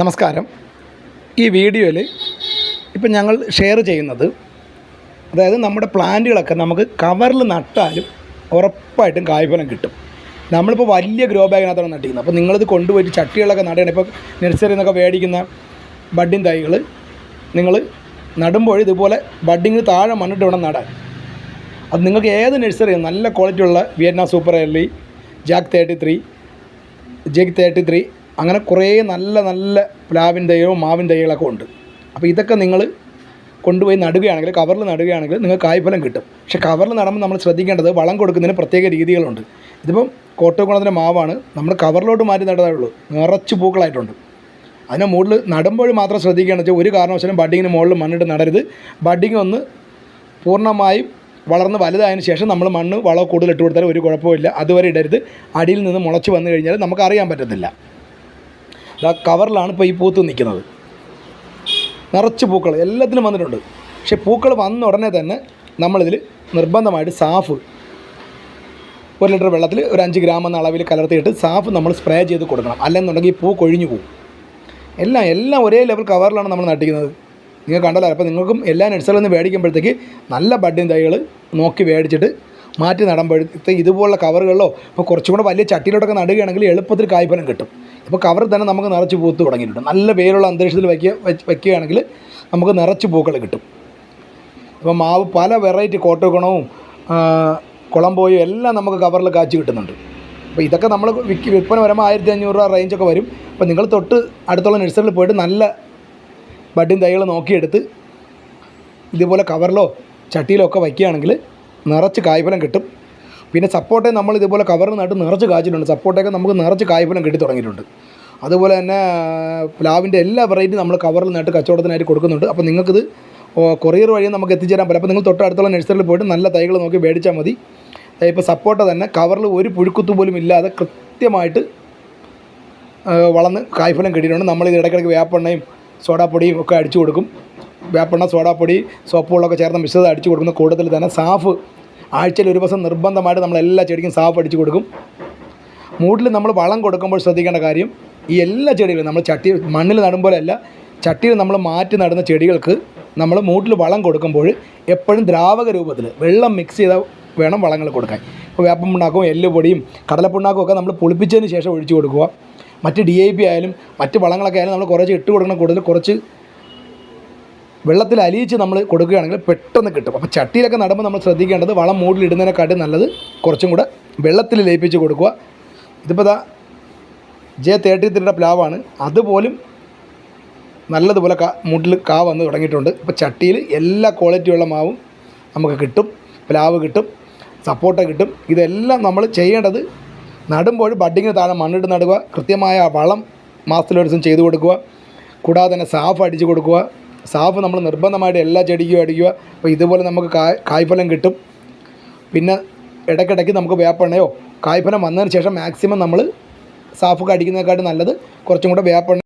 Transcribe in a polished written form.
നമസ്കാരം. ഈ വീഡിയോയിൽ ഇപ്പം ഞങ്ങൾ ഷെയർ ചെയ്യുന്നത്, അതായത് നമ്മുടെ പ്ലാന്റുകളൊക്കെ നമുക്ക് കവറിൽ നട്ടാലും ഉറപ്പായിട്ടും കായ്ഫലം കിട്ടും. നമ്മളിപ്പോൾ വലിയ ഗ്രോ ബാഗിനകത്താണ് നട്ടിരിക്കുന്നത്. അപ്പോൾ നിങ്ങളിത് കൊണ്ടുപോയിട്ട് ചട്ടികളൊക്കെ നടണം. ഇപ്പോൾ നഴ്സറിയിൽ നിന്നൊക്കെ മേടിക്കുന്ന ബഡ്ഡിങ് തൈകൾ നിങ്ങൾ നടുമ്പോൾ ഇതുപോലെ ബഡ്ഡിങ്ങിന് താഴെ മണ്ണിട്ട് വേണം നടാൻ. അത് നിങ്ങൾക്ക് ഏത് നഴ്സറി നല്ല ക്വാളിറ്റിയുള്ള വിയറ്റ്നാം സൂപ്പർ എർലി, ജാക്ക് 33 അങ്ങനെ കുറേ നല്ല നല്ല പ്ലാവിൻ തൈകളും മാവിൻ തൈകളൊക്കെ ഉണ്ട്. അപ്പോൾ ഇതൊക്കെ നിങ്ങൾ കൊണ്ടുപോയി നടുകയാണെങ്കിൽ, കവറിൽ നടുകയാണെങ്കിൽ നിങ്ങൾക്ക് കായ്ഫലം കിട്ടും. പക്ഷേ കവറിൽ നടുമ്പോൾ നമ്മൾ ശ്രദ്ധിക്കേണ്ടത് വളം കൊടുക്കുന്നതിന് പ്രത്യേക രീതികളുണ്ട്. ഇതിപ്പം കോട്ടക്കുളത്തിൻ്റെ മാവാണ്, നമ്മൾ കവറിലോട്ട് മാറ്റി നട്ടതേ ഉള്ളൂ, നിറച്ച് പൂക്കളായിട്ടുണ്ട്. അതിന് മുകളിൽ നടുമ്പോൾ മാത്രം ശ്രദ്ധിക്കേണ്ടത് വെച്ചാൽ ഒരു കാരണവശാലും ബഡ്ഡിങ്ങിന് മുകളിൽ മണ്ണിട്ട് നടരുത്. ബഡ്ഡിങ് ഒന്ന് പൂർണ്ണമായും വളർന്ന് വലുതായതിന് ശേഷം നമ്മൾ മണ്ണ് വളം കൂടുതൽ ഇട്ട് കൊടുത്താൽ ഒരു കുഴപ്പമില്ല. അതുവരെ ഇടരുത്. അടിയിൽ നിന്ന് മുളച്ച് വന്നു കഴിഞ്ഞാൽ നമുക്കറിയാൻ പറ്റത്തില്ല. കവറിലാണ് ഇപ്പോൾ ഈ പൂത്ത് നിൽക്കുന്നത്. നിറച്ച് പൂക്കൾ എല്ലാത്തിലും വന്നിട്ടുണ്ട്. പക്ഷേ പൂക്കൾ വന്ന ഉടനെ തന്നെ നമ്മളിതിൽ നിർബന്ധമായിട്ട് സാഫ് 1 ലിറ്റർ വെള്ളത്തിൽ ഒരു 5 ഗ്രാം എന്ന അളവിൽ കലർത്തിയിട്ട് സാഫ് നമ്മൾ സ്പ്രേ ചെയ്ത് കൊടുക്കണം. അല്ലെന്നുണ്ടെങ്കിൽ പൂ കൊഴിഞ്ഞു പോകും. എല്ലാം ഒരേ ലെവൽ കവറിലാണ് നമ്മൾ നട്ടിക്കുന്നത്. നിങ്ങൾ കണ്ടല്ലോ. അപ്പോൾ നിങ്ങൾക്കും എല്ലാ നഴ്സറിയിൽ നിന്ന് മേടിക്കുമ്പോഴത്തേക്ക് നല്ല ബഡ്ഡിങ് തൈകൾ നോക്കി മേടിച്ചിട്ട് മാറ്റി നടുമ്പോഴത്തേക്ക് ഇതുപോലുള്ള കവറുകളിലോ ഇപ്പോൾ കുറച്ചും കൂടെ വലിയ ചട്ടിയിലോട്ടൊക്കെ നടുകയാണെങ്കിൽ എളുപ്പത്തിൽ കായ്ഫലം കിട്ടും. ഇപ്പോൾ കവറിൽ തന്നെ നമുക്ക് നിറച്ച് പൂത്ത് തുടങ്ങിയിട്ടുണ്ട്. നല്ല വേരുള്ള അന്തരീക്ഷത്തിൽ വയ്ക്കുകയാണെങ്കിൽ നമുക്ക് നിറച്ച് പൂക്കൾ കിട്ടും. ഇപ്പോൾ മാവ് പല വെറൈറ്റി കോട്ടഗുണവും കുളമ്പോയും എല്ലാം നമുക്ക് കവറിൽ കാച്ചി കിട്ടുന്നുണ്ട്. അപ്പോൾ ഇതൊക്കെ നമ്മൾ വിൽപ്പന വരുമ്പോൾ 1500 രൂപ റേഞ്ചൊക്കെ വരും. അപ്പോൾ നിങ്ങൾ തൊട്ട് അടുത്തുള്ള നഴ്സറിയിൽ പോയിട്ട് നല്ല ബഡ്ഡിങ് തൈകൾ നോക്കിയെടുത്ത് ഇതുപോലെ കവറിലോ ചട്ടിയിലോ ഒക്കെ വയ്ക്കുകയാണെങ്കിൽ നിറച്ച് കായ്ഫലം കിട്ടും. പിന്നെ സപ്പോർട്ടേ നമ്മൾ ഇതുപോലെ കവറിൽ നട്ട് നിറച്ച് കാച്ചിട്ടുണ്ട്. സപ്പോർട്ടൊക്കെ നമുക്ക് നിറച്ച് കായ്ഫലം കിട്ടി തുടങ്ങിയിട്ടുണ്ട്. അതുപോലെ തന്നെ പ്ലാവിൻ്റെ എല്ലാ വെറൈറ്റി നമ്മൾ കവറിൽ നട്ട് കച്ചവടത്തിനായിട്ട് കൊടുക്കുന്നുണ്ട്. അപ്പോൾ നിങ്ങൾക്കിത് കൊറിയർ വഴി നമുക്ക് എത്തിച്ചേരാൻ പറ്റും. അപ്പോൾ നിങ്ങൾ തൊട്ടടുത്തുള്ള നഴ്സറിയിൽ പോയിട്ട് നല്ല തൈകൾ നോക്കി മേടിച്ചാൽ മതി. ഇപ്പോൾ സപ്പോർട്ട തന്നെ കവറിൽ ഒരു പുഴുക്കുത്തു പോലും ഇല്ലാതെ കൃത്യമായിട്ട് വളർന്ന് കായ്ഫലം കിട്ടിയിട്ടുണ്ട്. നമ്മളിത് ഇടയ്ക്കിടയ്ക്ക് വേപ്പെണ്ണയും സോഡാപ്പൊടിയും ഒക്കെ അടിച്ചു കൊടുക്കും. വേപ്പെണ്ണ, സോഡാപ്പൊടി, സോപ്പ് വെള്ളമൊക്കെ ചേർന്ന് മിശ്രിതം അടിച്ചു കൊടുക്കുന്ന കൂട്ടത്തിൽ തന്നെ സാഫ് ആഴ്ചയിൽ ഒരു ദിവസം നിർബന്ധമായിട്ട് നമ്മൾ എല്ലാ ചെടിക്കും സാഫ് അടിച്ചു കൊടുക്കും. മൂട്ടിൽ നമ്മൾ വളം കൊടുക്കുമ്പോൾ ശ്രദ്ധിക്കേണ്ട കാര്യം, ഈ എല്ലാ ചെടികളും നമ്മൾ മണ്ണിൽ നടുമ്പോഴല്ല, ചട്ടിയിൽ നമ്മൾ മാറ്റി നടുന്ന ചെടികൾക്ക് നമ്മൾ മൂട്ടിൽ വളം കൊടുക്കുമ്പോൾ എപ്പോഴും ദ്രാവക രൂപത്തിൽ വെള്ളം മിക്സ് ചെയ്ത വേണം വളങ്ങൾ കൊടുക്കാൻ. ഇപ്പോൾ വേപ്പം പിണ്ണാക്കും എല്ലുപൊടിയും കടലപ്പിണ്ണാക്കും ഒക്കെ നമ്മൾ പുളിപ്പിച്ചതിന് ശേഷം ഒഴിച്ചു കൊടുക്കുക. മറ്റ് DAP ആയാലും മറ്റ് വളങ്ങളൊക്കെ ആയാലും നമ്മൾ കുറച്ച് ഇട്ട് കൊടുക്കണം. കൂടുതൽ കുറച്ച് വെള്ളത്തിൽ അലിയിച്ച് നമ്മൾ കൊടുക്കുകയാണെങ്കിൽ പെട്ടെന്ന് കിട്ടും. അപ്പോൾ ചട്ടിയിലൊക്കെ നടുമ്പോൾ നമ്മൾ ശ്രദ്ധിക്കേണ്ടത് വളം മൂടിലിടുന്നതിനെക്കാട്ടും നല്ലത് കുറച്ചും കൂടെ വെള്ളത്തിൽ ലയിപ്പിച്ച് കൊടുക്കുക. ഇതിപ്പോൾ J33 പ്ലാവാണ്. അതുപോലും നല്ലതുപോലെ മൂട്ടിൽ വന്ന് തുടങ്ങിയിട്ടുണ്ട്. ഇപ്പോൾ ചട്ടിയിൽ എല്ലാ ക്വാളിറ്റിയുള്ള മാവും നമുക്ക് കിട്ടും. പ്ലാവ് കിട്ടും, സപ്പോർട്ട കിട്ടും. ഇതെല്ലാം നമ്മൾ ചെയ്യേണ്ടത് നടുമ്പോൾ ബഡ്ഡിങ്ങിന് താഴെ മണ്ണിട്ട് നടുക, കൃത്യമായ വളം മാസത്തിലൊരു ദിവസം ചെയ്ത് കൊടുക്കുക, കൂടാതെ തന്നെ സാഫ് അടിച്ച് കൊടുക്കുക. സാഫ് നമ്മൾ നിർബന്ധമായിട്ട് എല്ലാ ചെടിക്കും അടിക്കുക. അപ്പോൾ ഇതുപോലെ നമുക്ക് കായ്ഫലം കിട്ടും. പിന്നെ ഇടയ്ക്കിടയ്ക്ക് നമുക്ക് വേപ്പെണ്ണയോ കായ്ഫലം വന്നതിന് ശേഷം മാക്സിമം നമ്മൾ സാഫൊക്കെ അടിക്കുന്നതിനെക്കാട്ടും നല്ലത് കുറച്ചും കൂടെ വേപ്പെണ്ണ